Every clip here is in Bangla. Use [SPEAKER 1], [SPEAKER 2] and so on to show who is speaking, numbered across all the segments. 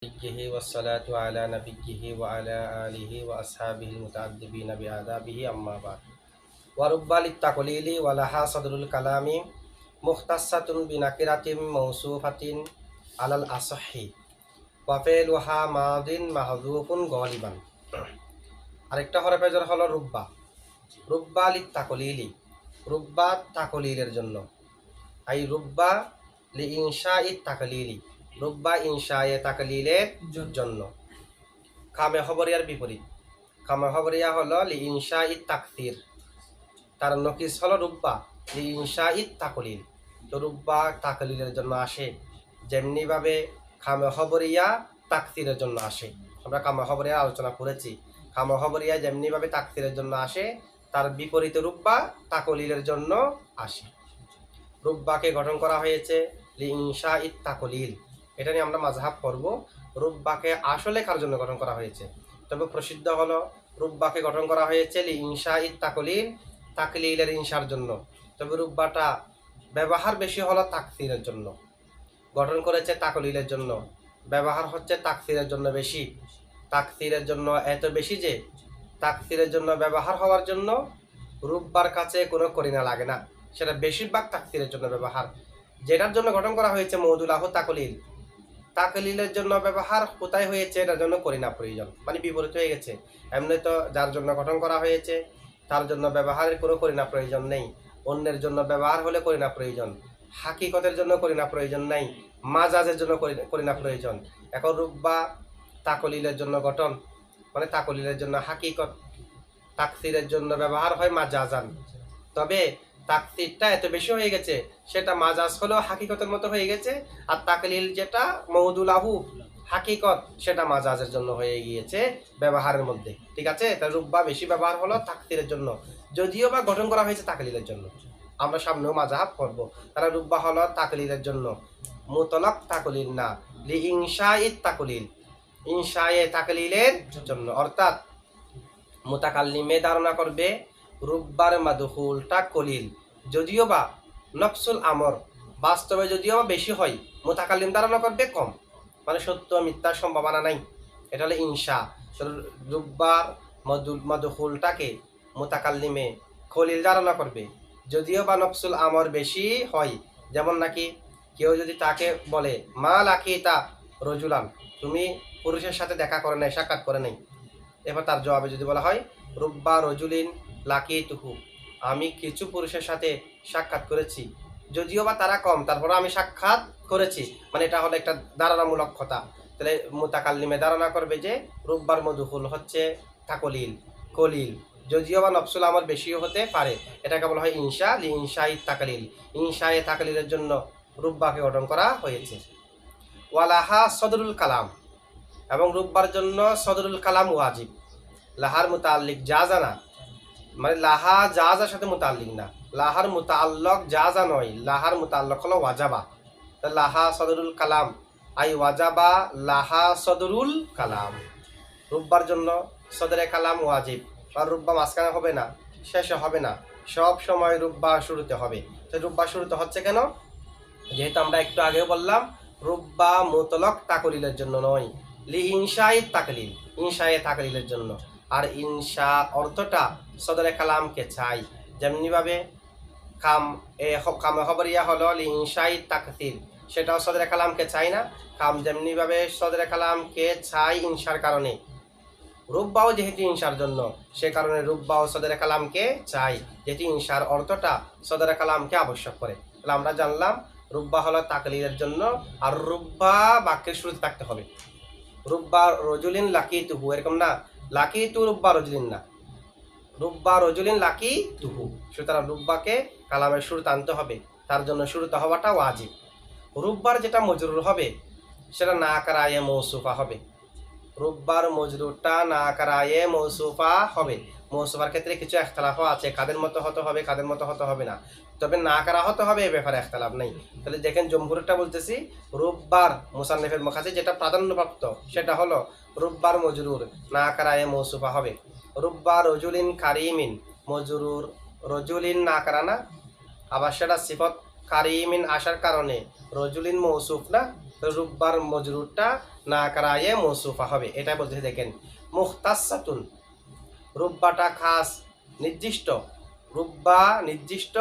[SPEAKER 1] نبيه والصلاة على نبيه وعلى آله وأصحابه المتعذبين بآدابه أما بعد ورب للتقليل ولها صدر الكلام مختصة بنكرة موصوفة على الأصح وفعلها ماض محذوف غالبا আরেকটা হরফে জর হলো রুব্বা রুব্বা লিত্তাকলিলি রুব্বা তাকলিলের জন্য রুব্বা লি ইনশাই তাকলিলি রুব্বা ইনশায়ে তাকলিলের জন্য খামে খবরিয়ার বিপরীত খামে খবরিয়া হলো লি ইনশাই তাকসির তার নকিস হলো রুব্বা লি ইনশাই তাকলিল তো রুব্বা তাকলিলের জন্য আসে যেমনিভাবে খামে খবরিয়া তাকসিরের জন্য আসে আমরা খামে খবরিয়া আলোচনা করেছি খামে খবরিয়া যেমনিভাবে তাকসিরের জন্য আসে তার বিপরীতে রুব্বা তাকলিলের জন্য আসে রুব্বাকে গঠন করা হয়েছে লি ইনশাই তাকলিল এটা নিয়ে আমরা মাযহাব করব রুব্বাকে আসলে কার জন্য গঠন করা হয়েছে তবে প্রসিদ্ধ হলো রুব্বাকে গঠন করা হয়েছে লি ইনশাই তাকলিল তাকলিলের ইনশার জন্য তবে রুব্বাটা ব্যবহার বেশি হলো তাকসিরের জন্য গঠন করেছে তাকলিলের জন্য ব্যবহার হচ্ছে তাকসিরের জন্য বেশি তাকসিরের জন্য এত বেশি যে তাকসিরের জন্য ব্যবহার হওয়ার জন্য রুব্বার কাছে কোনো করিনা লাগে না সেটা বেশিরভাগ তাকসিরের জন্য ব্যবহার যেটার জন্য গঠন করা হয়েছে মওদুলাহু তাকলিল তাকলিলের জন্য ব্যবহার কোথায় হয়েছে এটার জন্য করিনা প্রয়োজন মানে বিপরীত হয়ে গেছে এমনি তো যার জন্য গঠন করা হয়েছে তার জন্য ব্যবহারের কোনো করিনা প্রয়োজন নেই অন্যের জন্য ব্যবহার হলে করিনা প্রয়োজন হাকিকতের জন্য করিনা প্রয়োজন নাই মাজাজের জন্য করিনা প্রয়োজন এখন রুব্বা তাকলিলের জন্য গঠন মানে তাকলিলের জন্য হাকিকত তাকসিরের জন্য ব্যবহার হয় মাজাজান তবে তাকসিরটা এত বেশি হয়ে গেছে সেটা মাজাজ হলেও হাকিকতের মতো হয়ে গেছে আর তাকলিল যেটা মওদুলাহু হাকিকত সেটা মাজাজের জন্য হয়ে গিয়েছে ব্যবহারের মধ্যে ঠিক আছে তার রুব্বা বেশি ব্যবহার হলো তাকসিরের জন্য যদিও বা গঠন করা হয়েছে তাকলিলের জন্য আমরা সামনেও মাযহাব করব তারা রুব্বা হলো তাকলিলের জন্য মুতলাক তাকলিল না লি ইনশাই তাকলিল ইনশায়ে তাকলিলের জন্য অর্থাৎ মুতাকাল্লিমে ধারণা করবে রুব্বার মাদখুলটা কলিল যদিও বা নফসুল আমর বাস্তবে যদিও বা বেশি হয় মুতাকাল্লিম ধারণা করবে কম মানে সত্য মিথ্যার সম্ভাবনা নাই এটা হলো ইনশা রুব্বার মাদখুলটাকে মুতাকাল্লিমে খলিল ধারণা করবে যদিও বা নফসুল আমর বেশি হয় যেমন নাকি কেউ যদি তাকে বলে মা লাকিতা রজুলান তুমি পুরুষের সাথে দেখা করে নাই সাক্ষাৎ করে নাই এবার তার জবাবে যদি বলা হয় রুব্বা রজুলিন লাকিতুহু আমি কিছু পুরুষের সাথে সাক্ষাৎ করেছি যদিও বা তারা কম তারপরে আমি সাক্ষাৎ করেছি মানে এটা হলো একটা ধারণামূলক কথা তাহলে মুতাকাল্লিমে ধারণা করবে যে রুব্বার মদখুল হচ্ছে তাকলিল কলিল যদিও বা নফসুল আমর বেশিও হতে পারে এটাকে বলা হয় ইনশা লি ইনশাই তাকলিল ইনশায়ে তাকলিলের জন্য রুব্বাকে গঠন করা হয়েছে ওয়ালাহা সদরুল কালাম এবং রুব্বার জন্য সদরুল কালাম ওয়াজিব লাহার মুতাল্লিক জাজানা মানে লাহা জাজার সাথে মুতাল্লিক না লাহার মুতাল্লক জাজা নয় লাহার মুতাল্লক হলো ওয়াজাবা তা লাহা সদরুল কালাম ওয়াজাবা লাহা সদরুল কালাম রুব্বার জন্য সদরে কালাম ওয়াজিব আর রুব্বা মাঝখানে হবে না শেষে হবে না সব সময় রুব্বা শুরুতে হবে তো রুব্বা শুরুতে হচ্ছে কেন যেহেতু আমরা একটু আগেও বললাম রুব্বা মুতলক তাকলিলের জন্য নয় লি ইনশাই তাকলিল ইনশায়ে তাকলিলের জন্য আর ইনশা অর্থটা সদরে কালামকে চাই যেমনিভাবে কামে খবরিয়া হলো লি ইনশাই তাকসির সেটাও সদরে কালামকে চাই না কাম যেমনিভাবে সদরে কালামকে চাই ইনশার কারণে রুব্বাও যেহেতু ইনশার জন্য সে কারণে রুব্বাও সদরে কালামকে চাই যেহেতু ইনশার অর্থটা সদরে কালামকে আবশ্যক করে তাহলে আমরা জানলাম রুব্বা হলো তাকলিলের জন্য আর রুব্বা বাক্যের শুরুতে থাকতে হবে রুব্বা রজুলিন লাকিতুহু এরকম না লাকিতু রুব্বা রজুলিন না রুব্বা রজুলিন লাকিতুহু সুতরাং রুব্বাকে কালামের শুরুতে আনতে হবে তার জন্য শুরুতে হওয়াটা ওয়াজিব রুব্বার যেটা মজরুর হবে সেটা না কারায়ে মৌসুফা হবে রুব্বার মজরুরটা না কারায়ে মৌসুফা হবে মৌসুফার ক্ষেত্রে কিছু ইখতিলাফও আছে কাদের মতো হতে হবে কাদের মতো হতে হবে না তবে না কারা হতে হবে এ ব্যাপারে ইখতিলাফ নেই তাহলে দেখেন জমহুরটা বলতেছি রুব্বার মুসান্নিফের মুখাসে যেটা প্রাধান্যপ্রাপ্ত সেটা হলো রুব্বার মজরুর না কারায়ে মৌসুফা হবে রুব্বা রজুলিন কারিমিন মজরুর রজুলিন না কারা না আবার সেটা সিফত কারিমিন আসার কারণে রজুলিন মৌসুফ না তো রুব্বার মজরুরটা না কারায়ে মৌসুফা হবে। এটা বলতে দেখেন মুখতাসাতুন, রুব্বাটা খাস নির্দিষ্ট, রুব্বা নির্দিষ্ট,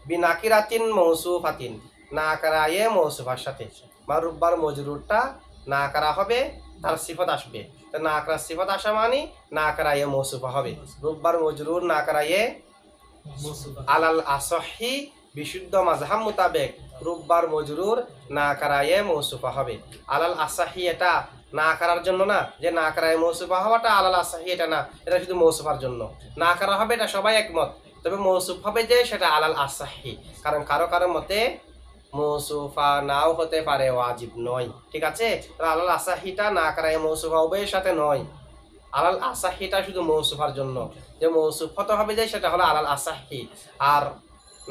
[SPEAKER 1] বিনাকিরাতিন মৌসুফাতিন না কারায়ে মৌসুফার সাথে, বা রুব্বার মজরুরটা না কারা হবে, তার সিফত আসবে। তো না কারা সিফত আসা মানে না কারায়ে মৌসুফা হবে। রুব্বার মজরুর না কারায়ে আলাল আসহি, বিশুদ্ধ মাযহাব মোতাবেক রুব্বার মজরুর না কারায়ে মৌসুফা হবে। আলাল আসাহি এটা না করার জন্য না, যে না কারায়ে মৌসুফা হওয়াটা আলাল আসাহি এটা না, এটা শুধু মৌসুফার জন্য না করা হবে, এটা সবাই একমত। তবে মৌসুফ হবে যে সেটা আলাল আসাহি, কারণ কারো কারো মতে মৌসুফা নাও হতে পারে, ওয়াজিব নয়। ঠিক আছে, আলাল আসাহিটা না কারায়ে মৌসুফা হবে সাথে নয়, আলাল আসাহিটা শুধু মৌসুফার জন্য। যে মৌসুফ হতে হবে যে সেটা হলো আলাল আসাহি, আর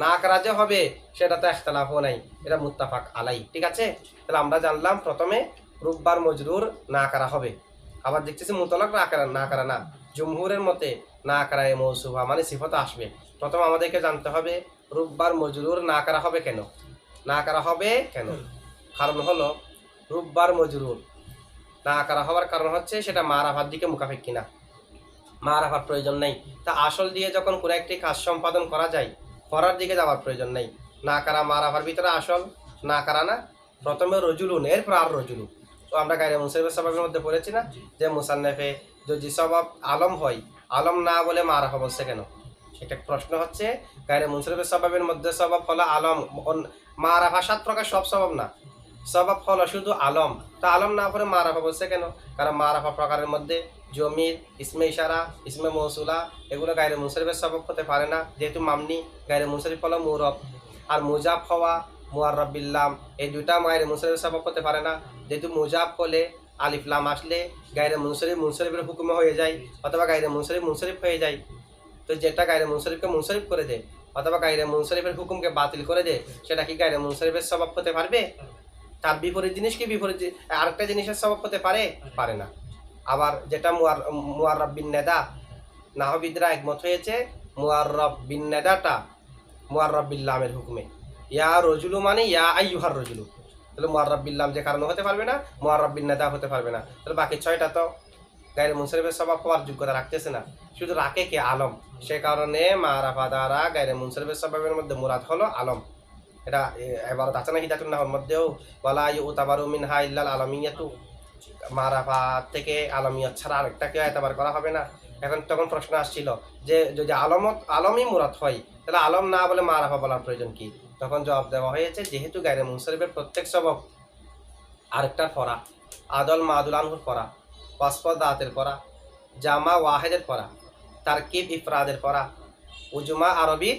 [SPEAKER 1] না করা যে হবে সেটা তো ইখতিলাফও নাই, এটা মুত্তাফাক আলাই। ঠিক আছে, তাহলে আমরা জানলাম প্রথমে রুব্বার মজরুর না করা হবে। আবার দেখতেছি মুতলাক না করা না, জুমহুরের মতে না করায় মৌসুফা মানে সিফত আসবে। প্রথম আমাদেরকে জানতে হবে রুব্বার মজরুর না করা হবে কেন, না করা হবে কেন। কারণ হলো রুব্বার মজরুর না করা হওয়ার কারণ হচ্ছে সেটা মারাফার দিকে মুখাফেক কিনা, মারাফার প্রয়োজন নেই। তা আসল দিয়ে যখন কোনো একটি কাজ সম্পাদন করা যায়, করার দিকে যাওয়ার প্রয়োজন নেই। না কারা মারাফার ভিতরে আসল, না কারা না, প্রথমে রজুলুন এরপর আর রজুলু। তো আমরা গায়রে মুনসারিফের সবাবের মধ্যে পড়েছি না, যে মুসান্নেফে যদি সবাব আলম হয়, আলম না বলে মারাফা বলছে কেন? একটা প্রশ্ন হচ্ছে, গায়রে মুনসারিফের সবাবের মধ্যে সবাব হলো আলম, মারাফা 7 প্রকার, সব সবাব না, সবাব হলো শুধু আলম। তা আলম না পরে মারাফা বলছে কেন? কারণ মারাফা প্রকারের মধ্যে জমির, ইসমে ইশারা, ইসমে মৌসুলা এগুলো গায়রে মুনসারিফের সবাব হতে পারে না, যেহেতু মামনি। গায়রে মুনসারিফ হলো মুরব, আর মুজাব হওয়া মুআররাব বিল্লাম এই দুইটা গায়রে মুনসারিফের সবাব হতে পারে না, যেহেতু মুজাব হলে আলিফ লাম আসলে গায়রে মুনসারিফ মুনসারিফের হুকুমে হয়ে যায়, অথবা গায়রে মুনসারিফ মুনসারিফ হয়ে যায়। তো যেটা গায়রে মুনসারিফকে মুনসারিফ করে দেয় অথবা গায়রে মুনসারিফের হুকুমকে বাতিল করে দেয়, সেটা কি গায়রে মুনসারিফের সবাব হতে পারবে? তার বিপরীত জিনিস কি বিপরীত আরেকটা জিনিসের সবাব হতে পারে? পারে না। আবার যেটা মুআররাব বিন নেদা, নাহবিদরা একমত হয়েছে মুআররাব বিন নেদাটা মুআররাব বিল্লামের হুকুমে, ইয়া রজুলু মানে ইয়া আইয়ুহার রজুলু। তাহলে মুআররাব বিল্লাম যে কারণে হতে পারবে না, মুআররাব বিন নেদা হতে পারবে না। তাহলে বাকি 6টা তো গায়রে মুনসারিফের সবাব হওয়ার যোগ্যতা রাখতেছে না, শুধু রাখে কে আলম। সে কারণে মারাফা দ্বারা গায়রে মুনসারিফের সবাবের মধ্যে মুরাদ হলো আলম। এটা এবারত আছে না হিদায়াতুন নাহর মধ্যেও, ওয়ালা ইউতাবারু মিনহা ইল্লাল আলামিয়াতু, মারাফা থেকে আলমিয়ত ছাড়া আরেকটাকে এতবার করা হবে না। এখন তখন প্রশ্ন আসছিল যে যদি আলমই মুরাদ হয় তাহলে আলম না বলে মারাফা বলার প্রয়োজন কি? তখন জবাব দেওয়া হয়েছে যেহেতু গায়রে মুনসারিফের প্রত্যেক সবব আরেকটার পড়া, আদল মাদুল আনহুর পড়া, ওয়াসফ দাতের পড়া, জামা ওয়াহেদের পড়া, তারকিব ইফরাদের পড়া, উজমা আরবি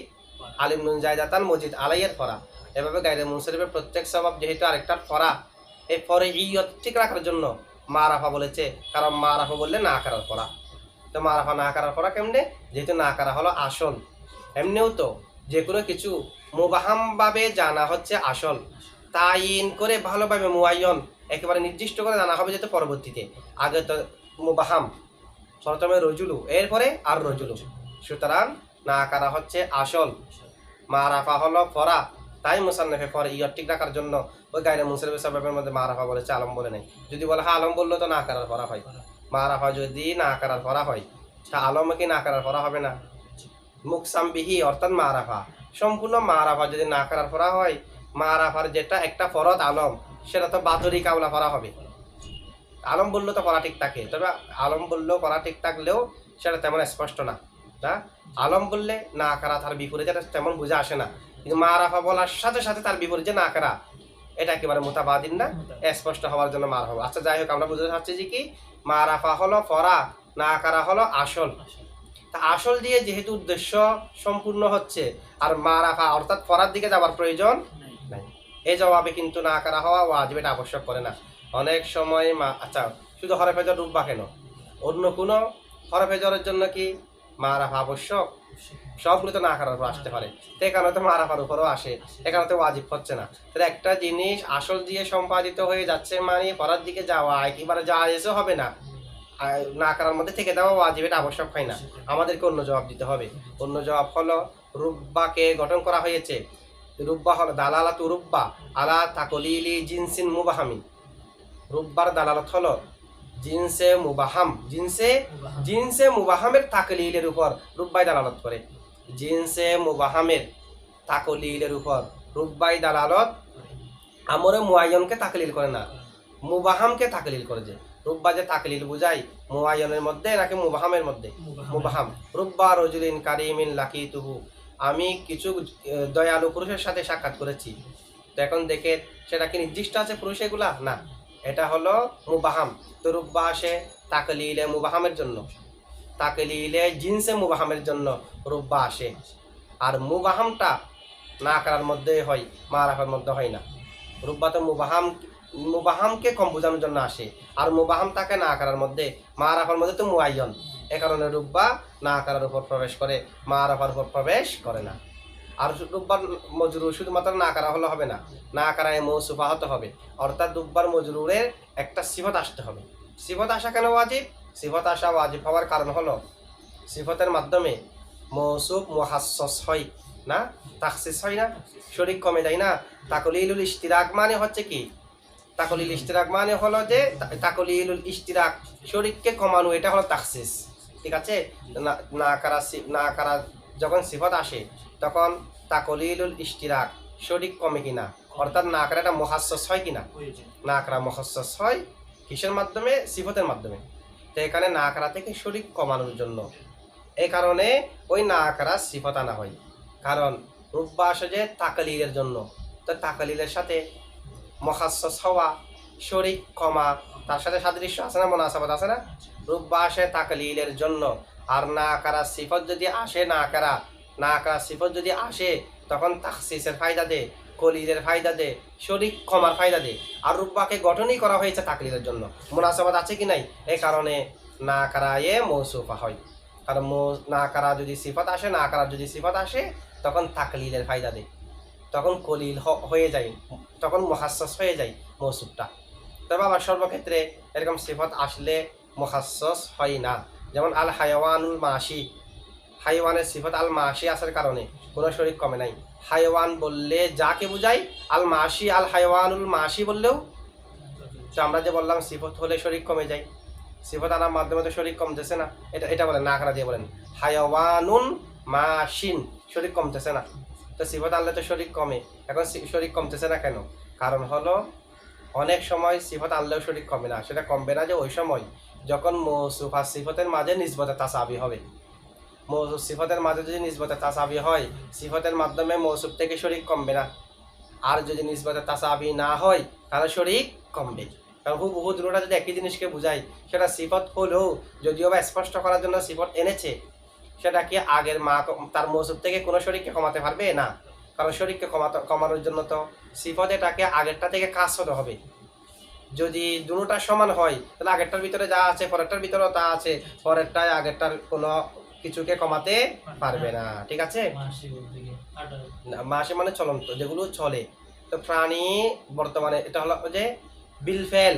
[SPEAKER 1] আলিম নুন জায়দাতান মজিদ আলাইয়ের পড়া, এভাবে গায়রে মুনসারিফের প্রত্যেক সবব যেহেতু আরেকটার পড়া, এই পরে ইয়ত ঠিক রাখার জন্য মারাফা বলেছে। কারণ মারাফা বললে না করার পড়া, তো মারাফা না করার পড়া কেমনে? যেহেতু না করা হলো আসল। এমনিও তো যে কোনো কিছু মুবাহামভাবে জানা হচ্ছে আসল, তাইন করে ভালোভাবে মুআয়্যন একেবারে নির্দিষ্ট করে জানা হবে যেহেতু পরবর্তীতে। আগে তো মুবাহাম, প্রথমে রজুলু এরপরে আর রজুলু, সুতরাং না করা হচ্ছে আসল, মারাফা হলো পড়া। তাই মুসান্নেফে পরে ইয়ত ঠিক রাখার জন্য ওই গায়রে মুনসারিফের সবাবের মধ্যে মারাফা বলেছে, আলম বলে নাই। যদি বলে হ্যাঁ আলম বললো তো না করার পড়া হয়, মারাফা যদি না করার পড়া হয় তা আলম কি না করার পড়া হবে না? মুকসামবিহি অর্থাৎ মারাফা, সম্পূর্ণ মারাফা যদি না করার পড়া হয়, মারাফার যেটা একটা ফরদ আলম সেটা তো বাদরি কাউলা পড়া হবে। আলম বললো তো পড়া ঠিক থাকে, তবে আলম বললেও পড়া ঠিক থাকলেও সেটা তেমন স্পষ্ট না। আলম বললে না করা তার বিপরীতে তেমন বোঝা আসে না, কিন্তু মারাফা বলার সাথে সাথে তার বিপরীতে না করা এটা একেবারে মুতাবাদিন না, স্পষ্ট হওয়ার জন্য মারাফা। আচ্ছা যাই হোক, আমরা বুঝতে পারছি যে কি মারাফা হলো ফরা, না করা হলো আসল। তা আসল দিয়ে যেহেতু উদ্দেশ্য সম্পূর্ণ হচ্ছে আর মারাফা অর্থাৎ ফরার দিকে যাওয়ার প্রয়োজন নাই, এই জবাবে কিন্তু না করা হওয়া ওয়াজিব এটা আবশ্যক করে না। অনেক সময় আচ্ছা শুধু হরফে জর রুব্বা কেন, অন্য কোনো হরফে জরের জন্য কি মারাফা আবশ্যক? সবগুলো তো না করার উপর আসতে পারে, সে কারণে তো মারাফার উপরও আসে, এখানে তো ওয়াজিব হচ্ছে না। তাহলে একটা জিনিস আসল দিয়ে সম্পাদিত হয়ে যাচ্ছে মানে পড়ার দিকে যাওয়া একেবারে জায়েজও হবে না, না করার মধ্যে থেকে দেওয়া ওয়াজিব এটা আবশ্যক হয় না। আমাদেরকে অন্য জবাব দিতে হবে। অন্য জবাব হলো রুব্বাকে গঠন করা হয়েছে, রুব্বা হলো দালালাতু রুব্বা আলা তাকলিলি জিনসিন মুবাহামিন, রুব্বার দালালত হলো জিনসে মুবাহাম, জিনসে মুবাহামের তাকলিলের উপর রুব্বাই দালালত করে। জিনসে মুবাহামের তাকলিলের উপর রুব্বাই দালালত আমরে মুআয়্যানকে তাকলিল করে না, মুবাহামকে তাকলিল করে। যে রুব্বা যে তাকলিল বুঝাই মুআয়্যানের মধ্যে নাকি মুবাহামের মধ্যে? মুবাহাম। রুব্বা রজুলিন কারিমিন লাকিতুহু, আমি কিছু দয়ালু পুরুষের সাথে সাক্ষাৎ করেছি। তো এখন দেখে সেটা কি নির্দিষ্ট আছে পুরুষ এগুলা? না, এটা হলো মুবাহাম। তো রুব্বা আসে তাকলিলে মুবাহামের জন্য, তাকলিলে জিনসে মুবাহামের জন্য রুব্বা আসে। আর মুবাহামটা না করার মধ্যে হয়, মারাফার মধ্যে হয় না। রুব্বা তো মুবাহামকে কম বোঝানোর জন্য আসে, আর মুবাহাম তাকে না করার মধ্যে, মারাফার মধ্যে তো মুআয়্যান। এ কারণে রুব্বা না করার উপর প্রবেশ করে, মারাফার উপর প্রবেশ করে না। আর রুব্বার মজরুর শুধুমাত্র না করা হলে হবে না, না করায় মৌসুফা হতে হবে। অর্থাৎ রুব্বার মজরুরের একটা সিফত আসতে হবে। সিফত আসা কেন ওয়াজিব? সিফত আসা ওয়াজিব হওয়ার কারণ হলো সিফতের মাধ্যমে মৌসুফ মুহাসসাস হয় না, তাখসিস হয় না, শরীক কমে যায় না। তাকলিলুল ইশতিরাক মানে হচ্ছে কি? তাকলিল ইশতিরাক মানে হলো যে তাকলিলুল ইশতিরাক, শরীককে কমানো, এটা হলো তাখসিস। ঠিক আছে? না করা যখন সিফত আসে তখন তাকলিলুল ইশতিরাক, শরীক কমে কিনা, অর্থাৎ না করাটা মুহাসসাস হয় কিনা? না করা মুহাসসাস হয় কিসের মাধ্যমে? সিফতের মাধ্যমে। তো এখানে না করা থেকে শরীক কমানোর জন্য, এই কারণে ওই না করা সিফত আনা হয়। কারণ রুব্বা আসে যে তাকলিলের জন্য, তো তাকলিলের সাথে মুহাসসাস হওয়া, শরীক কমা, তার সাথে সাদৃশ্য আছে না, মুনাসাবাত আছে না? রুব্বা আসে তাকলিলের জন্য। আর না করা সিফত যদি আসে, না করা সিফত যদি আসে তখন তাখসিসের ফায়দা দে, কলিলের ফায়দা দে, শরীক কমার ফায়দা দে। আর রুব্বাকে গঠনই করা হয়েছে তাকলিলের জন্য, মুনাসাবাত আছে কি নাই? এই কারণে না করায়ে মৌসুফা হয়। কারণ না করা যদি সিফত আসে, না করার যদি সিফত আসে তখন তাকলিলের ফায়দা দেয়, তখন কলিল হয়ে যায়, তখন মুহাসসাস হয়ে যায় মৌসুফটা। তবে আবার সর্বক্ষেত্রে এরকম সিফত আসলে মুহাসসাস হয় না। যেমন আল হায়াওয়ানুল মাশি, হাইওয়ানের সিফত আল মাশি আসার কারণে কোনো শরীক কমে নাই। হাইওয়ান বললে যাকে বুঝাই, আল মাশি, আল হায়াওয়ানুল মাশি বললেও তো আমরা যে বললাম সিফত হলে শরীক কমে যায়, সিফত আনার মাধ্যমে তো শরীক কমতেছে না। এটা বলেন না করা দিয়ে বলেন হায়াওয়ানুন মাশিন, শরীক কমতেছে না। তো সিফত আনলে তো শরীক কমে, এখন শরীক কমতেছে না কেন? কারণ হলো অনেক সময় সিফত আনলেও শরীক কমে না। সেটা কমবে না যে ওই সময় যখন মৌসুফ আর সিফতের মাঝে নিসবতে তাসাবি হবে। মৌসুফ সিফতের মাঝে যদি নিসবতে তাসাবি হয়, সিফতের মাধ্যমে মৌসুফ থেকে শরীক কমবে না। আর যদি নিসবতে তাসাবি না হয় তাহলে শরীক কমবে। কারণ হুবহু দুটোটা যদি একই জিনিসকে বুঝাই, সেটা সিফত হলেও যদিও বা স্পষ্ট করার জন্য সিফত এনেছে, সেটা কি আগের তার মৌসুফ থেকে কোনো শরীককে কমাতে পারবে না? কারণ শরীককে কমানোর জন্য তো সিফত এটাকে আগেরটা থেকে কাজ হতে হবে। যদি দুটোটা সমান হয় তাহলে আগেরটার ভিতরে যা আছে পরেরটার ভিতরেও তা আছে, পরেরটায় আগেরটার কোনো কিছুকে কমাতে পারবে না। ঠিক আছে? মাসে মানে চলন্ত, যেগুলো চলে। তো প্রাণী বর্তমানে এটা হলো যে বিলফেল,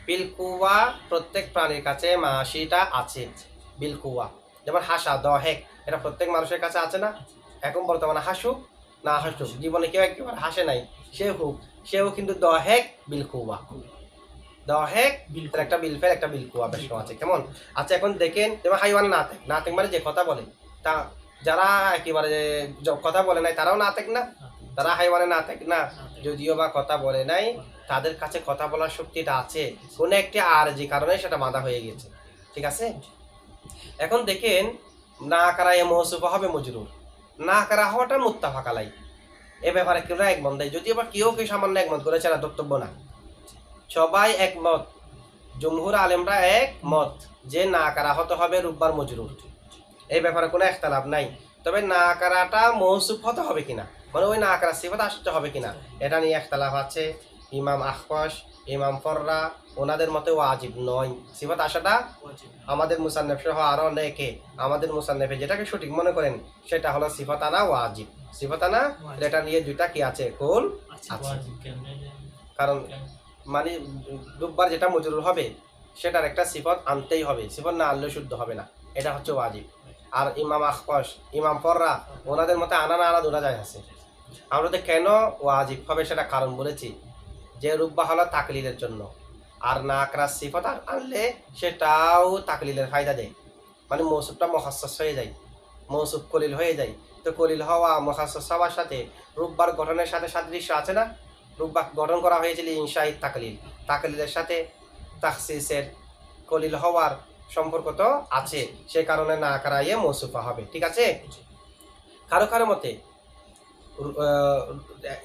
[SPEAKER 1] বিলকুয়া প্রত্যেক প্রাণীর কাছে মাসিটা আছে। বিলকুয়া যেমন হাসা, দহেক, এটা প্রত্যেক মানুষের কাছে আছে না? এখন বর্তমানে হাসুক না হাসুক, জীবনে কেউ একেবারে হাসে নাই, সেও কিন্তু দহেক বিলকুয়া, দহেক একটা বিলফেল, একটা বিলকুয়া বেশ আছে। কেমন? আচ্ছা, এখন দেখেন যেমন হাইওয়ান নাতেক মানে যে কথা বলে, তা যারা একেবারে কথা বলে নাই তারাও নাতেক না? তারা হাইওয়ানে নাতেক না, যদিও বা কথা বলে নাই, তাদের কাছে কথা বলার শক্তিটা আছে, কোনো একটি আরজি কারণে সেটা বাঁধা হয়ে গেছে। ঠিক আছে? এখন দেখেন না করা এ মৌসুফা হবে মজরুর, না করা হওয়াটা মুত্তাফাক আলাই। এ ব্যাপারে কেউ একমত দেয়, যদিও বা কেউ সামান্য একমত করেছে না, বক্তব্য না, সবাই একমত, জমহুর আলেমরা একমত যে না করা হতে হবে রুব্বার মজরুর। এই ব্যাপারে কোনো একতলাফ নাই। তবে না করাটা মৌসুফ হতে হবে কিনা, মানে ওই না করা সিফাত আসতে হবে কিনা, এটা নিয়ে একতলাফ আছে। ইমাম আখফাশ, ইমাম ফররা, ওনাদের মতে ওয়াজিব নয় সিফাত আসাটা। আমাদের মুসান্নেফ সহ আরো অনেকে আমাদের মুসান্নেফে যেটাকে সঠিক মনে করেন সেটা হলো সিফাত আনা ওয়াজিব। সিফাত আনা এটা নিয়ে দুইটা কি আছে, কোল আছে। কারণ মানে রুব্বার যেটা মজরুর হবে সেটার একটা সিফত আনতেই হবে, সিফত না আনলেও শুদ্ধ হবে না, এটা হচ্ছে ওয়াজিব। আর ইমাম আখফাশ, ইমাম ফররা, ওনাদের মতে আনা না আনা দুটা যায় আছে। আমরা তো কেন ওয়াজিব হবে সেটা কারণ বলেছি। যে রুব্বা হলো তাকলিলের জন্য, আর নাকরা সিফত আনলে সেটাও তাকলিলের ফায়দা দেয়, মানে মৌসুফটা মুখাসসাস হয়ে যায়, মৌসুফ কলিল হয়ে যায়। তো কলিল হওয়া মুখাসসাস হওয়ার সাথে রুব্বার গঠনের সাথে সাদৃশ্য আছে না? রুব্বা গঠন করা হয়েছিল ইনশাই তাকলিল, তাকলিলের সাথে তাখসিসের কলিল হওয়ার সম্পর্ক তো আছে, সে কারণে নাকরা ইয়ে মৌসুফা হবে। ঠিক আছে? কারো কারো মতে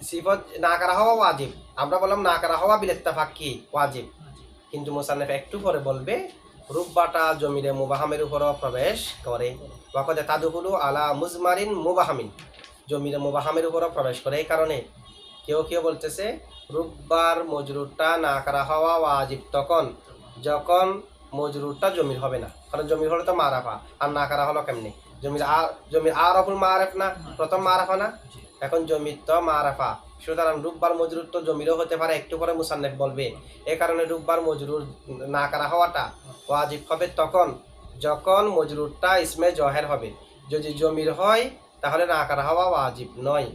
[SPEAKER 1] সিফত নাকারা হওয়া ওয়াজিব, আমরা বললাম নাকারা হওয়া বিল ইত্তেফাক কি ওয়াজিব, কিন্তু মুসান্নিফ একটু পরে বলবে রুব্বাটা জমিরে মুবাহামের উপরও প্রবেশ করে। ওয়াকদে তাদুহুলু আলা মুজমারিন মুবাহামিন, জমিরে মুবাহামের উপরও প্রবেশ করে। এই কারণে কেউ কেউ বলতেছে রুব্বার মজরুরটা নাকারা হওয়া ওয়াজিব তখন যখন মজরুরটা জমির হবে না, কারণ জমির হলে তো মারাফা, আর নাকারা হলো কেমনি? জমির আরফুল মারাফ না, প্রথম মারাফা না, এখন জমির তো মারাফা, সুতরাং রুব্বার মজরুর তো জমিরও হতে পারে, একটু পরে মুসান্নিফ বলবে। এ কারণে রুব্বার মজরুর নাকারা হওয়াটা ওয়াজিব হবে তখন যখন মজরুরটা ইসমে জহের হবে। যদি জমির হয় তাহলে নাকারা হওয়া ওয়াজিব নয়।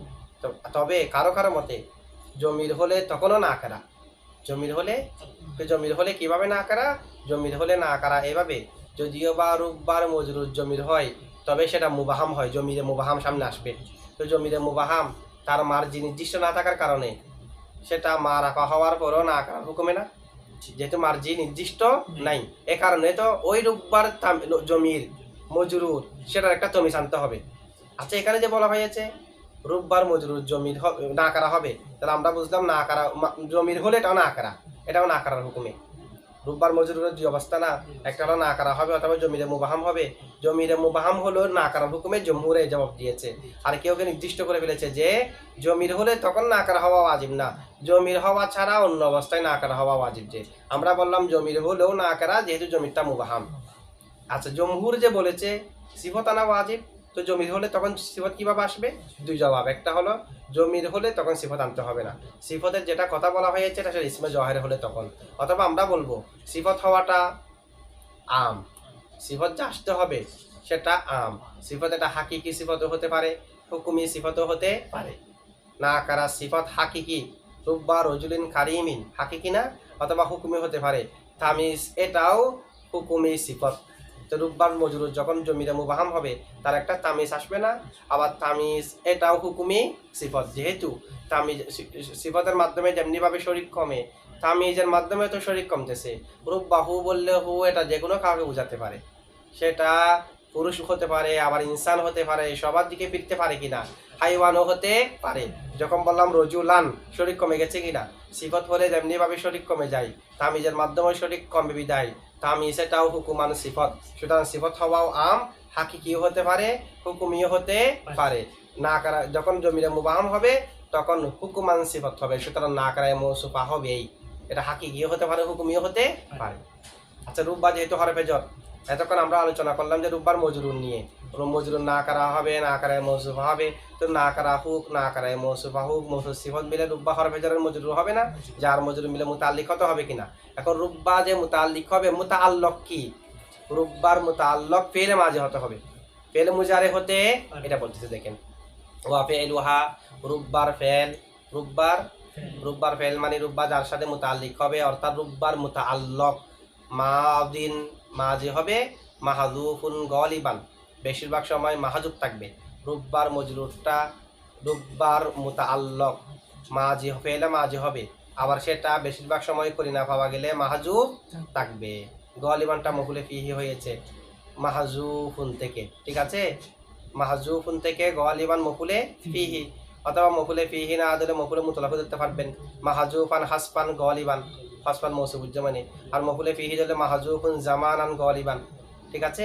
[SPEAKER 1] তবে কারো কারো মতে জমির হলে তখনও নাকারা, জমির হলে কিভাবে নাকারা? জমির হলে নাকারা এভাবে, যদিও বা রুব্বার মজরুর জমির হয় তবে সেটা মুবাহাম হয়, জমিরে মুবাহাম সামনে আসবে। তো জমিরে মুবাহাম তার মার্জি নির্দিষ্ট না থাকার কারণে সেটা মারাফা হওয়ার পরও নাকারা হুকুমে না, যেহেতু মার্জি নির্দিষ্ট নাই। এ কারণে তো ওই রুব্বার জমির মজরুর সেটার একটা তমিজ আনতে হবে। আচ্ছা, এখানে যে বলা হয়েছে রুব্বার মজরুর জমির নাকারা হবে, তাহলে আমরা বুঝলাম নাকারা জমির হলে এটাও নাকারার হুকুমে। রুব্বার মজরুরের দুই অবস্থা না, একটা হলো নাকারা হবে অথবা জমিরে মুবাহাম হবে। জমিরে মুবাহাম হলো নাকারার হুকুমে জমহুরে জবাব দিয়েছে। আর কেউ কেউ নির্দিষ্ট করে ফেলেছে যে জমির হলে তখন নাকারা হওয়া ওয়াজিব না, জমির হওয়া ছাড়া অন্য অবস্থায় নাকারা হওয়া ওয়াজিব। যে আমরা বললাম জমির হলেও নাকারা, যেহেতু জমিরটা মুবাহাম। আচ্ছা, জমহুর যে বলেছে সিফত আনা ওয়াজিব, তো জমির হলে তখন সিফত কিভাবে আসবে? দুই জবাব, একটা হলো জমির হলে তখন সিফত আনতে হবে না, সিফতের যেটা কথা বলা হয়েছে এটা সেটা ইসমে জহের হলে তখন, অথবা আমরা বলবো সিফত হওয়াটা আম, সিফত যে আসতে হবে সেটা আম। সিফত এটা হাকিকি সিফতও হতে পারে, হুকুমি সিফতও হতে পারে। নাকারা সিফত হাকিকি, রুব্বা রজুলিন কারিমিন হাকিকি না, অথবা হুকুমি হতে পারে। তামিজ এটাও হুকুমি সিফত। তো রুব্বার মজরুর যখন জমিরে মুবাহাম হবে তার একটা তামিজ আসবে না, আবার তামিজ এটাও হুকুমি সিফত, যেহেতু তামিজ সিফতের মাধ্যমে যেমনিভাবে শরীক কমে তামিজের মাধ্যমে তো শরীক কমতেছে। রুব্বাহু বললে হু এটা যে কোনো কাউকে বোঝাতে পারে, সেটা পুরুষ হতে পারে, আবার ইনসান হতে পারে, সবার দিকে ফিরতে পারে কিনা, হাইওয়ানও হতে পারে। যখন বললাম রজুলান শরীক কমে গেছে কিনা, সিফত হলে যেমনিভাবে শরীক কমে যায় তামিজের মাধ্যমে শরীক কমে বিদায়, তামিজ এটাও হুকুমান সিফত। সুতরাং সিফত হওয়াও আম, হাকিকিও হতে পারে, হুকুমিও হতে পারে। নাকারা যখন জমিরে মুবাহাম হবে তখন হুকুমান সিফত হবে, সুতরাং নাকারায় মৌসুফা হবেই, এটা হাকিকিও হতে পারে, হুকুমিও হতে পারে। আচ্ছা, রুব্বা যেহেতু হরফে জর, এতক্ষণ আমরা আলোচনা করলাম যে রুব্বার মজরুর নিয়ে, মজরুর না করা হবে, না করায় মৌসুফা হবে। তো না করা হুক, না করায় মৌসুফা হুক, মৌসুফ সিফত মিলে রুব্বা হরফে জরের মজরুর হবে না, যার মজরুর মিলে মুতাআল্লিক হতে হবে কিনা। এখন রুব্বা যে মুতাআল্লিক হবে, মুতাআল্লিক কি? রুব্বার মুতাআল্লিক ফেলে মাঝে হতে হবে, ফেলে মুজারে হতে, এটা বলতেছে দেখেন, ওয়া ফেলুহা রুব্বার ফেল, রুব্বার ফেল মানে রুব্বা যার সাথে মুতাআল্লিক হবে, অর্থাৎ রুব্বার মুতাআল্লিক মাদিন মাজি হবে, মাহাজুফুন গলিবান বেশিরভাগ সময় মাহাজুব থাকবে। রুব্বার মজরুরটা রুব্বার মুতাআল্লিক মাজি ফেলে মাজি হবে, আবার সেটা বেশিরভাগ সময় করিনা পাওয়া গেলে মাহাজুব থাকবে। গলিবানটা মফুলে ফিহি হয়েছে মাহাজুফুন থেকে, ঠিক আছে, মাহাজুফুন থেকে গলিবান মফুলে ফিহি, অথবা মফুলে ফিহি না দিলে মফুলে মুতলাকও দিতে পারবেন। মাহাজুফান হাসপান গলিবান, হাসপান মৌসুফুজ্জামানি, আর মফুলে ফিহি দিলে মাহাজুফুন জামানান গলিবান, ঠিক আছে।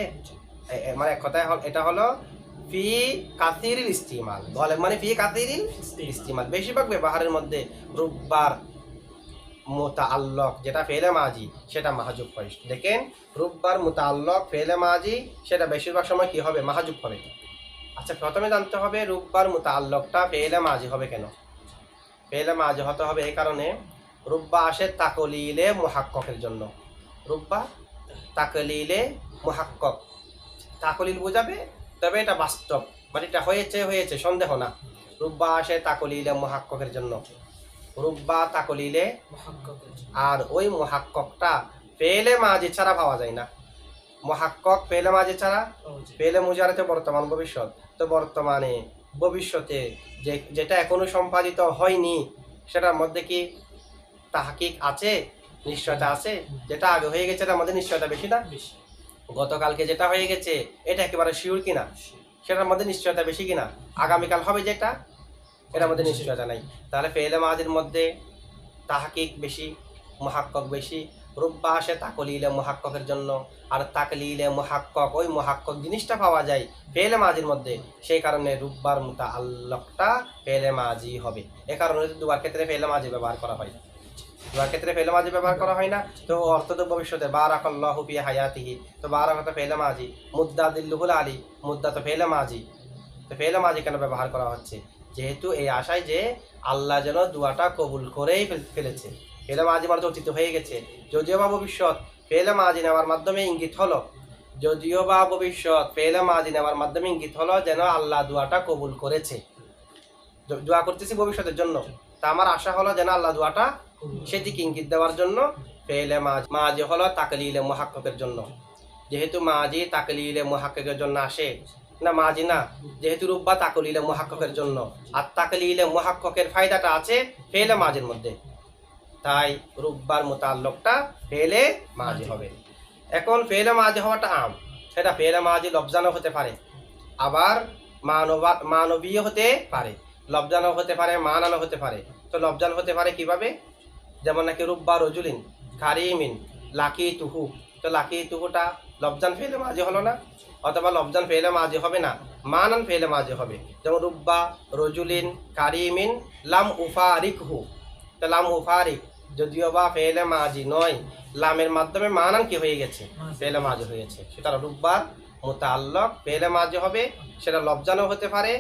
[SPEAKER 1] মানে এক কথায় এটা হলো ফি কাসিরিল ইস্তিমাল, গলেব মানে ফি কাসিরিল ইস্তিমাল, বেশিরভাগ ব্যবহারের মধ্যে রুব্বার মুতাআল্লিক যেটা ফেলে মাজি সেটা মাহজুব হয়। দেখেন, রুব্বার মুতাআল্লিক ফেলে মাজি সেটা বেশিরভাগ সময় কি হবে? মাহজুব হবে। আচ্ছা, প্রথমে জানতে হবে রুব্বার মুতাআল্লিকটা ফেলে মাজি হবে কেন? ফেলে মাজি হতে হবে এই কারণে, রুব্বা আসে তাকলিলে মুহাক্কাকের জন্য। রুব্বা তাকলিলে মুহাক্কাক, তাকলিল বোঝাবে, তবে এটা বাস্তব, মানে এটা হয়েছে সন্দেহ না। রুব্বা আসে তাকলিলে মুহাক্কাকের জন্য। রুব্বা তাকলিলে, আর ওই মুহাক্ককটা ফেলে মাজি ছাড়া পাওয়া যায় না। মুহাক্কক ফেলে মাজি ছাড়া, ফেলে মুজারেতে বর্তমান ভবিষ্যৎ, তো বর্তমানে ভবিষ্যতে যেটা এখনো সম্পাদিত হয়নি সেটার মধ্যে কি তাহকিক আছে, নিশ্চয়তা আছে? যেটা আগে হয়ে গেছে তার মধ্যে নিশ্চয়তা বেশি না? গতকালকে যেটা হয়ে গেছে এটা একেবারে শিওর কিনা, সেটার মধ্যে নিশ্চয়তা বেশি কিনা? আগামীকাল হবে যেটা, এটার মধ্যে নিশ্চয়তা নাই। তাহলে ফেলে মাজির মধ্যে তাহকিক বেশি, মুহাক্কক বেশি। রুব্বা আসে তাকলিলে মুহাক্ককের জন্য, আর তাকলিলে মুহাক্কক ওই মুহাক্কক জিনিসটা পাওয়া যায় ফেলে মাজির মধ্যে, সেই কারণে রুব্বার মুতাআল্লাকটা ফেলে মাজি হবে। এ কারণে দুবার ক্ষেত্রে ফেলে মাজি ব্যবহার করা হয়, দুবার ক্ষেত্রে ফেলে মাজি ব্যবহার করা হয় না। তো অর্থ তো ভবিষ্যতে বারাকাল্লাহু ফি হায়াতিহি, তো বারাকা ফেলে মাজি, মুদ্দা দিল্লুহুল আলী, মুদ্দা তো ফেলে মাজি। তো ফেলে মাজি কেন ব্যবহার করা হচ্ছে? যেহেতু এই আশায় যে আল্লাহ যেন দুয়াটা কবুল করেই ফেলেছে। ফেলে মাজি মানে তো অতীত হয়ে গেছে, যদিও বা ভবিষ্যৎ ফেলে মাজি নেওয়ার মাধ্যমে ইঙ্গিত হলো, যদিও বা ভবিষ্যৎ ফেলে মাজি নেওয়ার মাধ্যমে ইঙ্গিত হলো যেন আল্লাহ দুয়াটা কবুল করেছে। দোয়া করতেছি ভবিষ্যতের জন্য, তা আমার আশা হলো যেন আল্লাহ দুয়াটা সেদিকে ইঙ্গিত দেওয়ার জন্য ফেলে মাজি হলো তাকলিলে মুহাক্ককের জন্য। যেহেতু মাজি তাকলিলে মুহাক্ককের জন্য আসে না, মাজি না, যেহেতু রুব্বা তাকলিলে মুহাক্ককের জন্য, আর তাকলিলে মুহাক্ককের ফায়দাটা আছে ফেলে মাজির মধ্যে, তাই রুব্বার মুতাআল্লাকটা ফেলে মাজি হবে। এখন ফেলে মাজি হওয়াটা আম, সেটা ফেলে মাজি লফজানো হতে পারে, আবার মানবীয় হতে পারে, লফজানো হতে পারে, মানানো হতে পারে। তো লফজান হতে পারে কিভাবে? যেমন নাকি রুব্বা রজুলিন কারিমিন লাকি তুহু, তো লাকি তুহুটা লফজান ফেলে মাজি হলো না? অথবা লফজান ফেলে মাজি হবে না, মানান ফেলে মাজি হবে। যেমন রুব্বা রজুলিন কারিমিন লাম উফারিকহু, তো লাম উফারিক যদিও বা ফেলে মাজি নয়, লামের মাধ্যমে মানান কি হয়ে গেছে? ফেলে মাজি হয়েছে। সেটা রুব্বার মুতাআল্লাক ফেলে মাজি হবে, সেটা লফজানো হতে পারে,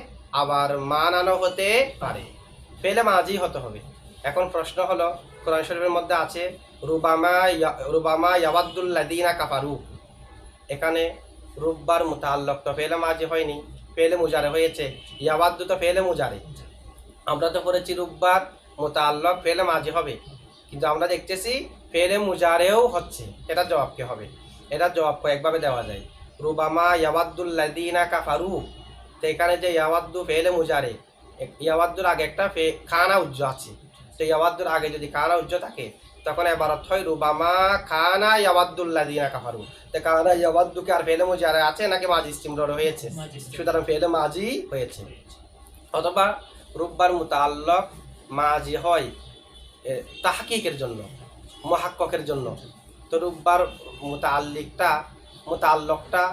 [SPEAKER 1] আবার মানানো হতে পারে, ফেলে মাজি হতে হবে। এখন প্রশ্ন হলো, কোরআন শরীফের মধ্যে আছে রুবামা ইয়াওয়াদ্দুল্লাযীনা কাফারু, এখানে রুব্বার মুতাআল্লাক তো ফেলে মাজি হয়নি, ফেলে মুজারে হয়েছে। ইয়াওয়াদ্দু তো ফেলে মুজারে, আমরা তো পড়েছি রুব্বার মুতাআল্লাক ফেলে মাজি হবে, কিন্তু আমরা দেখতেছি ফেলে মুজারেও হচ্ছে। এটা জবাব কি হবে? এটা জবাব কয়েকভাবে দেওয়া যায়। রুবামা ইয়াওয়াদ্দুল্লাযীনা কাফারু, তো এখানে যে ইয়াওয়াদ্দু ফেলে মুজারে, ইয়াওয়াদ্দুর আগে একটা খানা উজ্জ আছে, তো ইয়াওয়াদ্দুর আগে যদি খানা উজ্জ থাকে তখন এবার অর্থ হয় রুবামা খানা ইয়াওয়াদ্দুল্লাযীনা কাফারু। তো খানা ইয়াওয়াদ্দুকে আর ফেলে মুজারে আছে নাকি মাজি ইস্তিমরার হয়েছে? সুতরাং ফেলে মাজি হয়েছে। অথবা রুব্বার মুতাআল্লাক মাজি হয় তাহকিকের জন্য, মুহাক্ককের জন্য, তো রুব্বার মুতাআল্লাকটা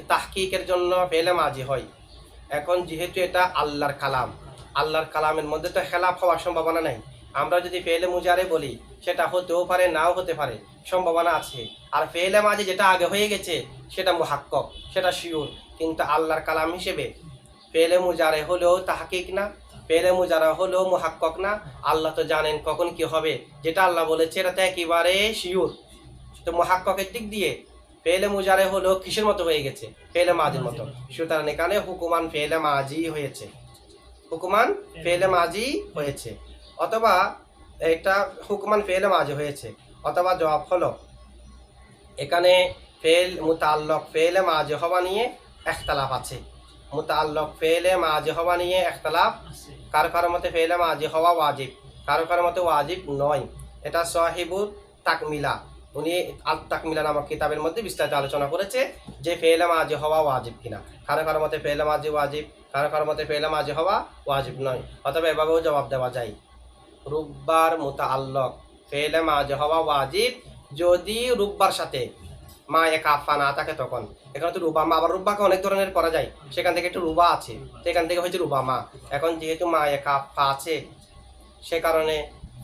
[SPEAKER 1] তাহকিকের জন্য ফেলে মাজি হয়। এখন যেহেতু এটা আল্লাহর কালাম, আল্লাহর কালামের মধ্যে তো খেলাফ হওয়ার সম্ভাবনা নাই। আমরা যদি ফেলে মুজারে বলি সেটা হতেও পারে, নাও হতে পারে, সম্ভাবনা আছে। আর ফেলে মাজি যেটা আগে হয়ে গেছে সেটা মুহাক্কক, সেটা শিওর। কিন্তু আল্লাহর কালাম হিসেবে ফেলে মুজারে হলেও তাহকিক না, ফেলে মুজারা হলেও মুহাক্কক না। আল্লাহ তো জানেন কখন কি হবে, যেটা আল্লাহ বলেছে এটা তো একেবারে শিওর। তো মুহাক্ককের দিক দিয়ে ফেলে মুজারে হলেও কিসের মতো হয়ে গেছে? ফেলে মাজির মতো। সুতরাং এখানে হুকুমান ফেলে মাজি হয়েছে, হুকুমান ফেলে মাজি হয়েছে, অথবা এটা হুকুমান ফেলে মাজি হয়েছে। অথবা জবাব হলো এখানে ফেল মুতাআল্লাক ফেলে মাজি হওয়া নিয়ে ইখতিলাফ আছে, মুতাআল্লাক ফেলে মাজি হওয়া নিয়ে ইখতিলাফ। কারো কারো মতে ফেলে মাজি হওয়া ওয়াজিব, কারো কারো মতে ওয়াজিব নয়। এটা সাহিবুত তাকমিলা, উনি আল তাকমিলা নামক কিতাবের মধ্যে বিস্তারিত আলোচনা করেছে যে ফেলে মাজি হওয়া ওয়াজিব কিনা। কারো কারো মতে ফেলে মাজি ওয়াজিব, কারো কারো মতে ফেলে মাজি হওয়া ওয়াজিব নয়। অথবা এভাবেও জবাব দেওয়া যায়, রুব্বার মুতাআল্লাক ফেলে মাজি হওয়া ওয়াজিব যদি রুব্বার সাথে মা এ কাফা না থাকে তখন। এখানে তো রুবামা, আবার রুব্বাকে অনেক ধরনের করা যায়, সেখান থেকে একটু রুবা আছে, সেখান থেকে হয়েছে রুবামা। এখন যেহেতু মা এ কাফা আছে সে কারণে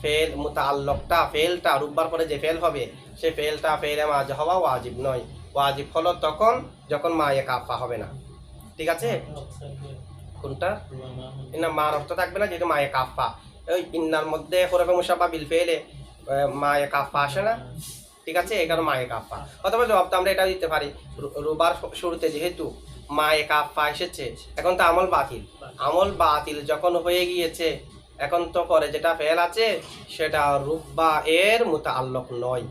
[SPEAKER 1] ফেল মুতাআল্লাকটা ফেলটা রুব্বার পরে যে ফেল হবে সে ফেলটা ফেলে মাজি হওয়া ওয়াজিব নয়। ওয়াজিব হলো তখন যখন মা এ কাফা হবে না। ঠিক আছে? কোনটা? না, মার অর্থ থাকবে না, যেহেতু মা এ কাফা, ওই ইন্নার মধ্যে হরফে মুশাব্বাহ বিল ফেলে মা এ কাফা আসে না। ঠিক আছে, এই কারণে মা এ কাফা। অথবা জবাবটা আমরা এটা দিতে পারি, রুবার শুরুতে যেহেতু মা এ কাফা এসেছে, এখন তো আমল বাতিল, আমল বাতিল যখন হয়ে গিয়েছে এখন তো পরে যেটা ফেল আছে সেটা রুব্বা এর মুতাআল্লিক নয়,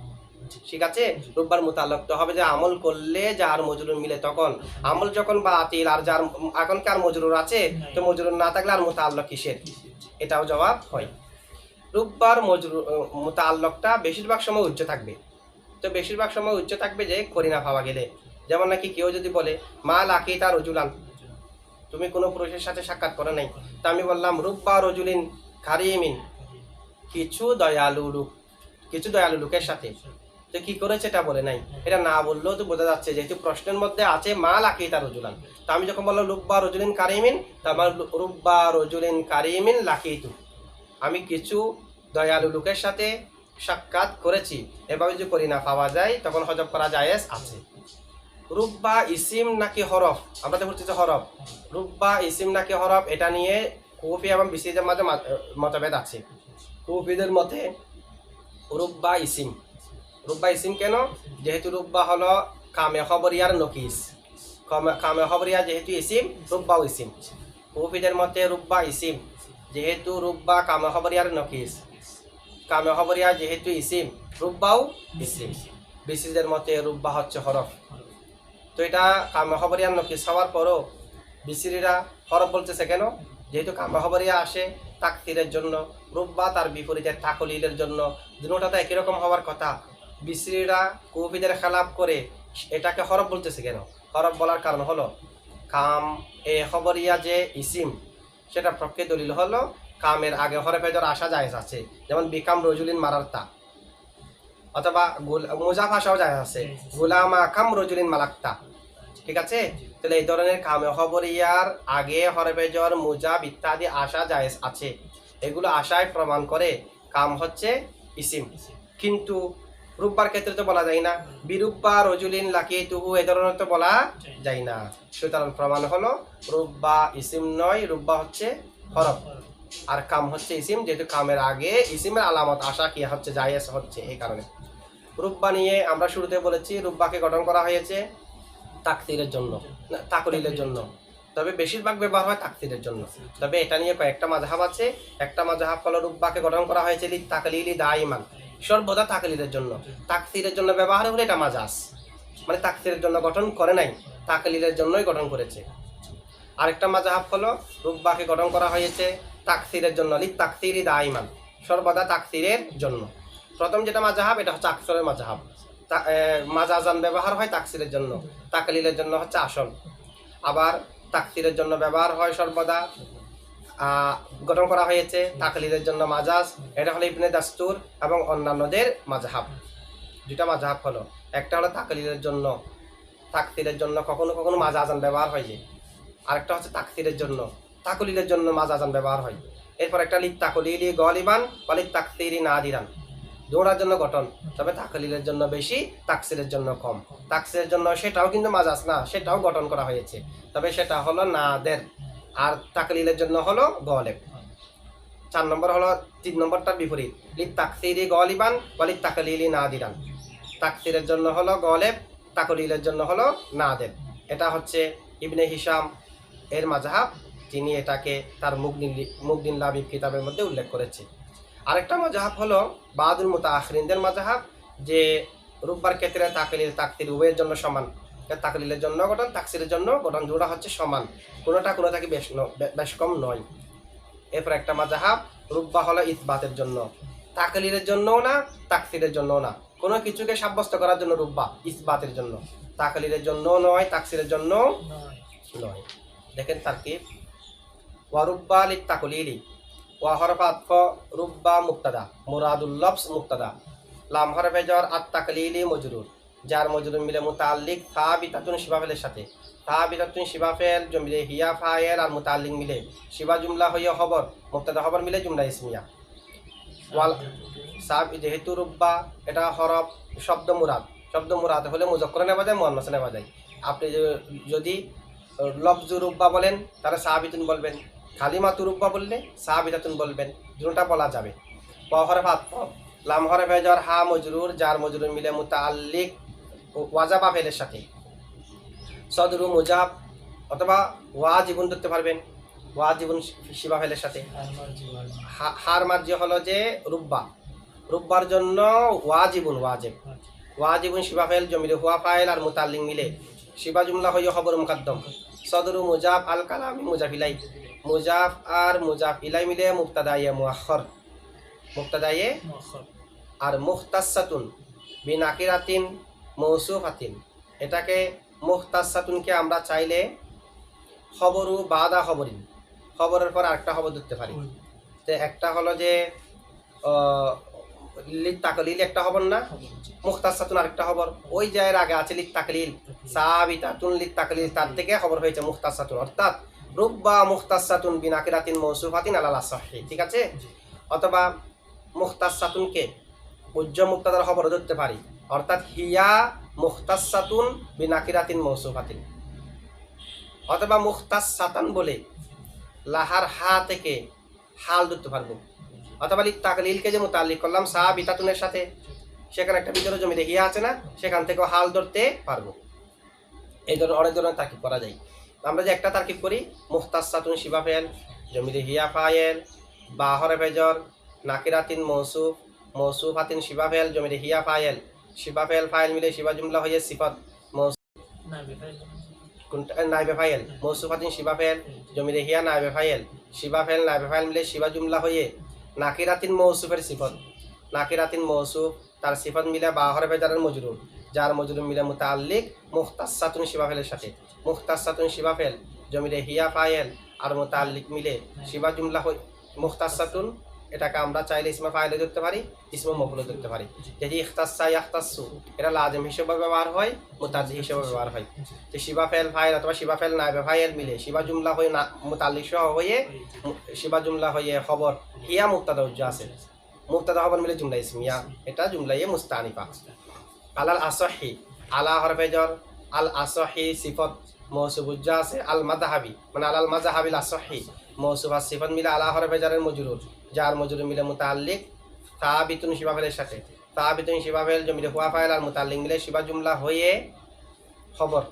[SPEAKER 1] ঠিক আছে। রুব্বার মুতাআল্লিক তো হবে যে আমল করলে যার মজরুর মিলে, তখন আমল যখন বাতিল আর যার এখন কার মজরুর আছে, তো মজরুর না থাকলে আর মুতাআল্লিক কিসের, এটাও জবাব হয়। রুব্বার মজরুর মুতাআল্লিকটা বেশিরভাগ সময় উচ্চ থাকবে, তো বেশিরভাগ সময় উচ্চ থাকবে যে করিনা পাওয়া গেলে। যেমন নাকি কেউ যদি বলে মা লাকিতা রজুলান, তুমি কোনো পুরুষের সাথে সাক্ষাৎ করো নাই, তা আমি বললাম রুব্বা রজুলিন কারিমিন, কিছু দয়ালু লোকের সাথে, তো কি করেছে এটা বলে নাই। এটা না বললেও তো বোঝা যাচ্ছে, যেহেতু প্রশ্নের মধ্যে আছে মা লাকিতা রজুলান, তা আমি যখন বললাম রুব্বা রজুলিন কারিমিন, তা আমার রুব্বা রজুলিন কারিমিন লাকিতু, আমি কিছু দয়ালু লোকের সাথে সাক্ষাৎ করেছি, এভাবে যদি করিনা পাওয়া যায় তখন হজব করা জায়েজ আছে। রুব্বা ইসিম নাকি হরফ, আমরা তো বলছি যে হরফ, রুব্বা ইসিম নাকি হরফ, এটা নিয়ে কুফি এবং বিসিদের মাঝে মতভেদ আছে। কুফিদের মতে রুব্বা ইসিম কেন, যেহেতু রুব্বা হলো কামে খবরিয়ার নকিস, কামে খবরিয়া যেহেতু ইসিম, রুব্বাও ইসিম। কুফিদের মতে রুব্বা ইসিম, যেহেতু রুব্বা কামে খবরিয়ার নকিস, কামে খবরিয়া যেহেতু ইসিম, রুব্বাও ইসিম। বিসিদের মতে রুব্বা হচ্ছে হরফ। তো এটা কামে খবরিয়ার নকিস হওয়ার পরও বিসিরিরা হরফ বলতেছে কেন, যেহেতু কামে খবরিয়া আসে তাকসিরের জন্য, রুব্বা তার বিপরীতে তাকলিলের জন্য, দুটোটা তো একই রকম হওয়ার কথা। বিসিরিরা কুফিদের খেলাফ করে এটাকে হরফ বলতেছে কেন, হরফ বলার কারণ হলো কাম এ খবরিয়া যে ইসিম, সেটা পক্ষে দলিল হলো কামের আগে হরফে জ্বর আসা জায়েজ আছে, যেমন বিকাম রজুলিন মারাত্তা, অথবা মুজাফ আসাও জায়েজ আছে, গুলামা কাম রজুলিন মালাক্তা, ঠিক আছে। তাহলে এই ধরনের কামে খবরিয়ার আগে হরফে জ্বর মুজাব ইত্যাদি আসা জায়েজ আছে, এগুলো আশায় প্রমাণ করে কাম হচ্ছে ইসিম। কিন্তু রুব্বার ক্ষেত্রে তো বলা যায় না, বিরুব্বা রজুলিন লাকিতুহু, এ ধরনের তো বলা যায় না। সুতরাং প্রমাণ হলো রুব্বা ইসিম নয়, রুব্বা হচ্ছে হরফ আর কাম হচ্ছে ইসিম, যেহেতু কামের আগে ইসিমের আলামত আসা কি হচ্ছে জায়েজ হচ্ছে। এই কারণে রুব্বা নিয়ে আমরা শুরুতে বলেছি রুব্বাকে গঠন করা হয়েছে তাকসিরের জন্য, তাকলিলের জন্য, তবে বেশিরভাগ ব্যবহার হয় তাকসিরের জন্য। তবে এটা নিয়ে কয়েকটা মাযহাব আছে। একটা মাযহাব হলো রুব্বাকে গঠন করা হয়েছে তাকলিলি দাইমান, সর্বদা তাকলিলের জন্য, তাকসিরের জন্য ব্যবহার হলে এটা মাজাজ, মানে তাকসিরের জন্য গঠন করে নাই, তাকলিলের জন্যই গঠন করেছে। আরেকটা মাযহাব হলো রুব্বাকে গঠন করা হয়েছে তাকসিরের জন্য, তাকসিরি দাইমান, সর্বদা তাকসিরের জন্য। প্রথম যেটা মাযহাব এটা হচ্ছে আকসরের মাযহাব, মাজাজান ব্যবহার হয় তাকসিরের জন্য, তাকলিলের জন্য হচ্ছে আসল। আবার তাকসিরের জন্য ব্যবহার হয় সর্বদা, গঠন করা হয়েছে তাকলিলের জন্য মাজাজ, এটা হলো ইবনে দাস্তুর এবং অন্যান্যদের মাযহাব। দুটা মাযহাব হলো, একটা হলো তাকলিলের জন্য, তাকসিরের জন্য কখনো কখনো মাজাজান ব্যবহার হয় যে, আরেকটা হচ্ছে তাকসিরের জন্য, তাকলিলের জন্য মাজাজান ব্যবহার হয়। এরপর একটা লিত তাকলিলি গলিবান ওয়ালিত তাকসিরি নাদিরান, দৌড়ার জন্য গঠন, তবে তাকলিলের জন্য বেশি, তাকসিরের জন্য কম। তাকসিরের জন্য সেটাও কিন্তু মাজাজ না, সেটাও গঠন করা হয়েছে, তবে সেটা হলো নাদের, আর তাকলিলের জন্য হলো গলেব। 4 নম্বর হলো 3 নম্বরটার বিপরীত, লিত তাকসিরি গলিবান ওয়ালিত তাকলিলি নাদিরান, তাকসিরের জন্য হলো গলেব, তাকলিলের জন্য হলো নাদের। এটা হচ্ছে ইবনে হিশাম এর মাযহাব, তিনি এটাকে তার মুগনিন লাবিব কিতাবের মধ্যে উল্লেখ করেছে। আরেকটা মাযহাব হলো বাদুল মুতাআখিরিনদের মাযহাব, যে রুব্বার ক্ষেত্রে তাকলিল তাকসির উভয়ের জন্য সমান, তাকলিলের জন্য গঠন, তাকসিরের জন্য গঠন, দুটো হচ্ছে সমান, কোনোটা থেকে বেশ কম নয়। এরপর একটা মাযহাব রুব্বা হলো ইসবাতের জন্য, তাকলিলের জন্যও না, তাকসিরের জন্যও না, কোনো কিছুকে সাব্যস্ত করার জন্য রুব্বা ইসবাতের জন্য, তাকলিলের জন্য নয়, তাকসিরের জন্য নয়। দেখেন তারকিব, ওয়া রুব্বা লিত তাকলিলি, ওয়া হরফ আতফ রুব্বা মুক্তাদা, মুরাদুল লফজ মুক্তাদা, লাম হরফে জ্বর আত তাকলিলি মজরুর, যার মজরুর মিলে মুতাআল্লিক সাবিতাতুন শিবাফেলের সাথে, সাবিতাতুন শিবাফেল মিলে হিয়া ফায়েল আর মুতাআল্লিক মিলে শিবা জুমলা হইয়া খবর, মুক্তাদা খবর মিলে জুমলা ইসমিয়া। ওয়াল সাব, যেহেতু রুব্বা এটা হরফ শব্দ মুরাদ হলে মুজাক্কার নেওয়া যায়, মুআন্নাস নেওয়া যায়। আপনি যদি লফজু রুব্বা বলেন তাহলে সাবিতুন বলবেন, কালিমাতু রুব্বা বললে সাবিতাতুন বলবেন, দুটোটা বলা যাবে। ওয়া হরফ আতফ, লাম হরফে জ্বর হা মজরুর, যার মজরুর মিলে মুতাআল্লিক ওয়াজাবা ফেলের সাথে, সদরু মুজাব অথবা ওয়াজিবুন ধরতে পারবেন, ওয়াজিবুন শিবা ফেলের সাথে। হার মার্জি হলো যে রুব্বা, রুব্বার জন্য ওয়াজিবুন ওয়াজিব, ওয়াজিবুন শিবা ফেল জমিরে হুয়া ফাইল আর মুতাল্লিক মিলে শিবা জুমলা হইয়া খবর মুকদ্দম। সদরু মুজাফ আল কালামি মুজাফ ইলাই, মুজাফ আর মুজাফ ইলাই মিলে মুবতাদায়ে মুআখখার, মুবতাদায়ে আর মুখতাসাতুন বিনাকিরাতিন মৌসুফাতিন, এটাকে মুখতাসাতুনকে আমরা চাইলে খবরু বাদা খবরিন, খবরের পর আরেকটা খবর ধরতে পারি। তো একটা হলো যে লিত তাকলিল একটা খবর না, মুখতাসাতুন আরেকটা খবর, ওই জায়ের আগে আছে লিত তাকলিল, সাবিতাতুন লিত তাকলিল, তার থেকে খবর হয়েছে মুখতাসাতুন, অর্থাৎ রুব্বা মুখতাসাতুন বিনাকিরাতিন মৌসুফাতিন আলাল আসাহি, ঠিক আছে। অথবা মুখতাসাতুনকে উজ্জ মুক্তাদার খবর ধরতে পারি, অর্থাৎ হিয়া মুখতাসাতুন বিনাকিরাতিন মৌসুফাতিন। অথবা মুখতাসাতান বলে লাহার হা থেকে হাল ধরতে পারবো। অথবা লিত তাকলিলকে যে মুতাল্লিক করলাম সাবিতাতুনের সাথে, সেখানে একটা ভিতরে জমিতে হিয়া আছে না, সেখান থেকেও হাল ধরতে পারবো। এই ধরনের অনেক ধরনের তারকিব করা যায়। আমরা যে একটা তারকিব করি, মুখতাসাতুন শিবা ফেল জমিতে হিয়া ফায়েল, বা হরে ফেজর নাকিরাতিন মৌসুফ, মৌসুফাতিন শিবা ফেল জমিতে হিয়া ফায়েল, শিবা ফেল ফাইল মিলে শিবা জুমলা হয়ে সিফত নাইবে ফাইল, মৌসুফাতিন শিবা ফেল জমিতে হিয়া নাইবে ফাইল, শিবা ফেল নাইবে ফাইল মিলে শিবা জুমলা হয়ে নাকিরাতিন মৌসুফের সিফত, নাকিরাতিন মৌসুফ তার সিফত মিলে বা হরে ফেজারের মজরুর, যার মজরুর মিলে মুতাল্লিক মুখতাসাতুন শিবা ফেলের সাথে, মুখতাসাতুন শিবা ফেল জমিতে হিয়া ফাইল আর মুতাল্লিক মিলে শিবা জুমলা হয়ে মুখতাসাতুন, এটাকে আমরা চাইলে ইসমে ফাইলে ধরতে পারি, ইসমে মফুলে ধরতে পারি। যদি ইখতাসা ইয়াখতাসু এটা লাজিম হিসেবে ব্যবহার হয়, মুতাজ্জি হিসেবে ব্যবহার হয়। যে শিবা ফেল ফাইল অথবা শিবা ফেল নাইবে ফাইল মিলে শিবা জুমলা হয়ে মুতাল্লিক সহ হয়ে শিবা জুমলা হয়ে খবর হিয়া মুক্তাদা উজ্জা আছে, মুক্তাদা খবর মিলে জুমলা ইসমিয়া, এটা জুমলায়ে মুস্তানিফা। আলাল আসহি আলা হরফে জর, আল আসহি সিফত মৌসুফ উজ্জা আছে, আল মাযহাবি মানে আলাল মাযহাবিল আসহি মৌসুফ আর সিফত মিলে আলা হরফে জারের মজরুর, যার মজরুর মিলে মুতাল্লিক সাবিতুন শিবা ফেলের সাথে, সাবিতুন শিবা ফেল জমিতে হুয়া ফাইল আর মুতাল্লিক মিলে শিবা জুমলা হয়ে খবর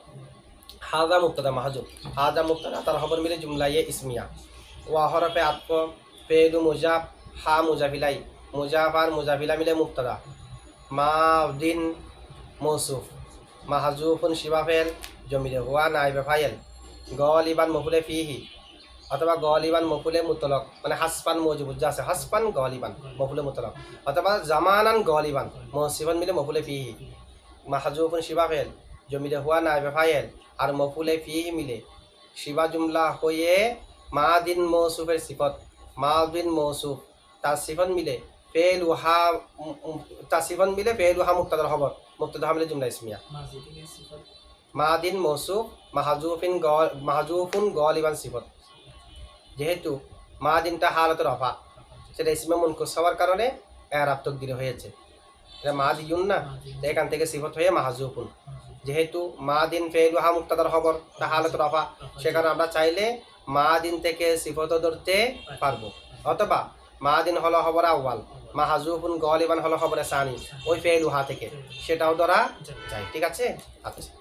[SPEAKER 1] হাজা মুক্তাদা মাহজুব, হাজা মুক্তাদা তার খবর মিলে জুমলায়ে ইসমিয়া। ওয়া হরফে আতফ ফেলু মুজাফ হা মুজাফিলাই, মুজাফ আর মুজাফিলা মিলে মুক্তাদা, মাদিন মৌসুফ মাহজুফুন শিবা ফেল জমিতে হুয়া নাইবে ফাইল, গলিবান মফুলে ফিহি অথবা গলিবান মফুলে মুতলক মানে হাসপান মৌজুব যা আছে, হাসপান গলিবান মফুলে মুতলক, অথবা জামানান গলিবান মৌসিফান মিলে মফুলে ফিহি, মাহজুফুন শিবা ফেল জমিতে হুয়া নাইবে ফাইল আর মফুলে ফিহি মিলে শিবা জুমলা হয়ে মাদিন মৌসুফের সিফত, মাদিন মৌসুফ তার সিফত মিলে ফেল উহা, তার সিফত মিলে ফেল উহা মুক্তাদার খবর, মুক্তাদা মিলে জুমলা ইসমিয়া। মাদিন মৌসুফ মাহজুফুন গলিবান সিফত, যেহেতু মাদিনটা হালত রফা, সেটা ইসমে মুনকুস হওয়ার কারণে এরাব তকদির হয়েছে, এটা মাদিউন না, এখান থেকে সিফত হয়ে মাহজুফুন, যেহেতু মাদিন ফেলু হা মুক্তাদার খবর তা হালত রফা, সেখানে আমরা চাইলে মাদিন থেকে সিফত ধরতে পারবো। অথবা মাদিন হলো খবর আউয়াল, মাহজুফুন গলিবান হলো খবর সানি, ওই ফেলু হা থেকে সেটাও ধরা যায়, ঠিক আছে। আচ্ছা।